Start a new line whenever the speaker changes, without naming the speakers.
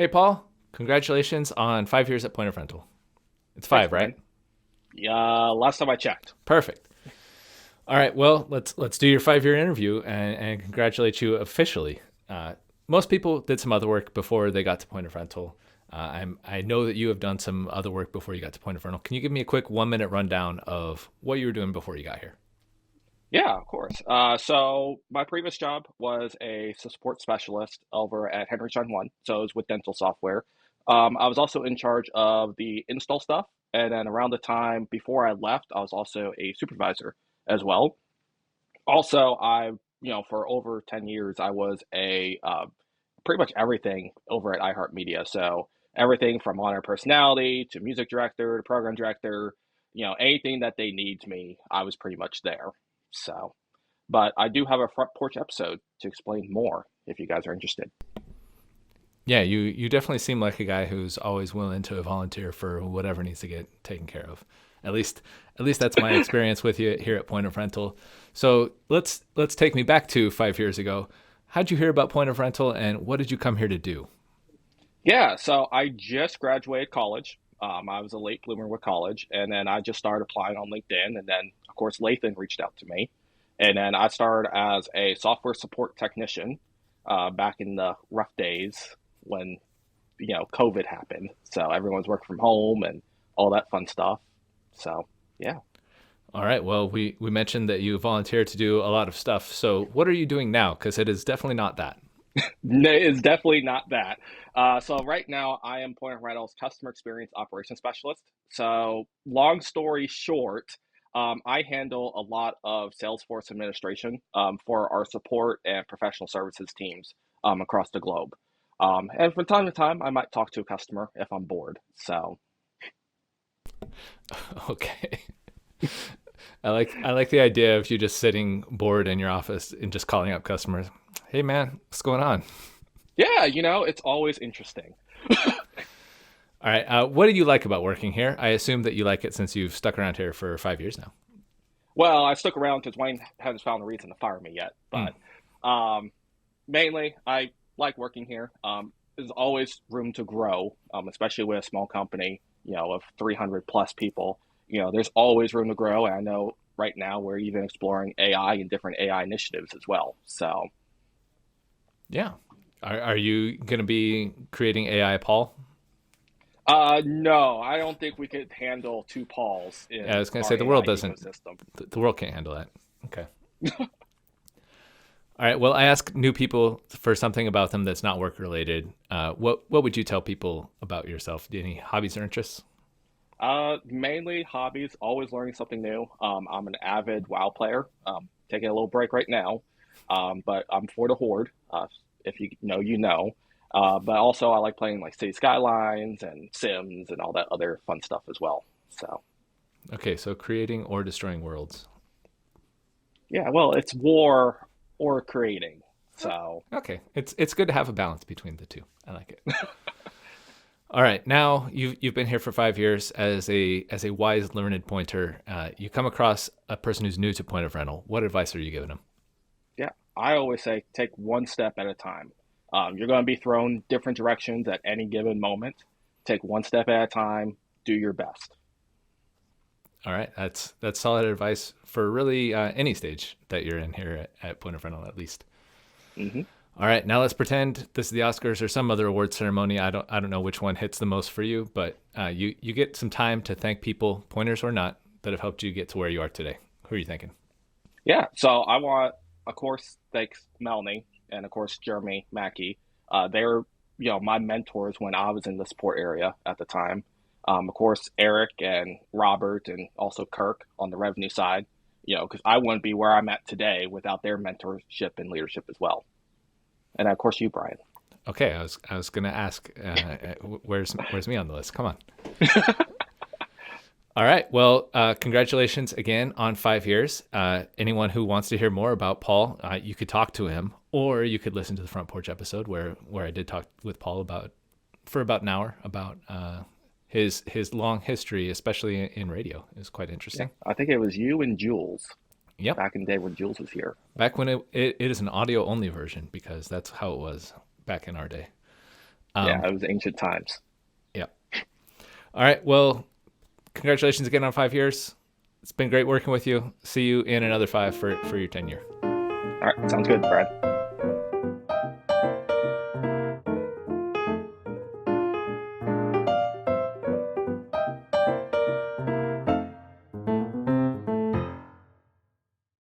Hey, Paul, congratulations on 5 years at Point of Rental. It's
Thanks,
five,
Brian.
right?
Yeah, last time I checked.
Perfect. All right, well, let's do your 5 year interview and congratulate you officially. Most people did some other work before they got to Point of Rental. I know that you have done some other work before you got to Point of Rental. Can you give me a quick 1 minute rundown of what you were doing before you got here?
Yeah, of course. So my previous job was a support specialist over at Henry Schein One, so it was with dental software. I was also in charge of the install stuff, and then around the time before I left, I was also a supervisor as well. Also, for over 10 years, I was a pretty much everything over at iHeartMedia. So everything from on-air personality to music director to program director, anything that they need me, I was pretty much there. So, but I do have a front porch episode to explain more if you guys are interested.
Yeah, you definitely seem like a guy who's always willing to volunteer for whatever needs to get taken care of. At least at least that's my experience with you here at Point of Rental. So let's take me back to 5 years ago. How'd you hear about Point of Rental and what did you come here to do?
Yeah, so I just graduated college. I was a late bloomer with college, and then I just started applying on LinkedIn, and then of course Lathan reached out to me, and then I started as a software support technician back in the rough days when COVID happened. So everyone's working from home and all that fun stuff. So yeah.
All right. Well, we mentioned that you volunteer to do a lot of stuff. So what are you doing now? Because it is definitely not that.
It's definitely not that. So right now, I am Point of Rental's customer experience operations specialist. So long story short, I handle a lot of Salesforce administration for our support and professional services teams across the globe. And from time to time, I might talk to a customer if I'm bored. So
Okay. I like the idea of you just sitting bored in your office and just calling up customers. Hey man, what's going on?
yeah, it's always interesting.
All right. What do you like about working here? I assume that you like it since you've stuck around here for 5 years now.
Well, I stuck around because Wayne hasn't found a reason to fire me yet,
Mm.
but um, mainly, I like working here. There's always room to grow, especially with a small company, of 300 plus people. There's always room to grow. And I know right now we're even exploring AI and different AI initiatives as well. So,
Yeah. Are you going to be creating AI, Paul?
no, I don't think we could handle two Pauls
Yeah, I
in
was going to say
our
the world
AI
doesn't.
ecosystem.
The world can't handle that. Okay. All right. Well, I ask new people for something about them that's not work related. What would you tell people about yourself? Do you have any hobbies or interests?
Mainly hobbies, always learning something new. I'm an avid WoW player. Taking a little break right now, but I'm for the Horde. If you know, you know. But also, I like playing like City Skylines and Sims and all that other fun stuff as well. So
Okay, so creating or destroying worlds.
yeah, well, it's war or creating. So
Okay, it's good to have a balance between the two. I like it. All right, now you've been here for 5 years as a wise, learned pointer. You come across a person who's new to Point of Rental. What advice are you giving them?
yeah, I always say take one step at a time. You're going to be thrown different directions at any given moment. Take one step at a time. Do your best.
All right, that's solid advice for really any stage that you're in here at Point of Rental, at least.
Hmm.
All right, now let's pretend this is the Oscars or some other award ceremony. I don't know which one hits the most for you, but you get some time to thank people, pointers or not, that have helped you get to where you are today. Who are you thanking?
Yeah, so I want, of course, thanks Melanie and of course Jeremy Mackey. They're my mentors when I was in the support area at the time. Of course Eric and Robert and also Kirk on the revenue side. Because I wouldn't be where I'm at today without their mentorship and leadership as well. And of course you, Brian.
Okay, I was gonna ask, where's me on the list? Come on. All right. Well, congratulations again on 5 years. Anyone who wants to hear more about Paul, you could talk to him, or you could listen to the front porch episode where I did talk with Paul for about an hour about his long history, especially in radio. It was quite
Yeah,
interesting.
I think it was you and Jules
Yep.
back in the day when Jules was here.
Back when it is an audio only version because that's how it was back in our day.
Yeah,
Um,
it was ancient times.
yeah. All right. Well, congratulations again on 5 years. It's been great working with you. See you in another 5 for your tenure.
All right, sounds good, Brad.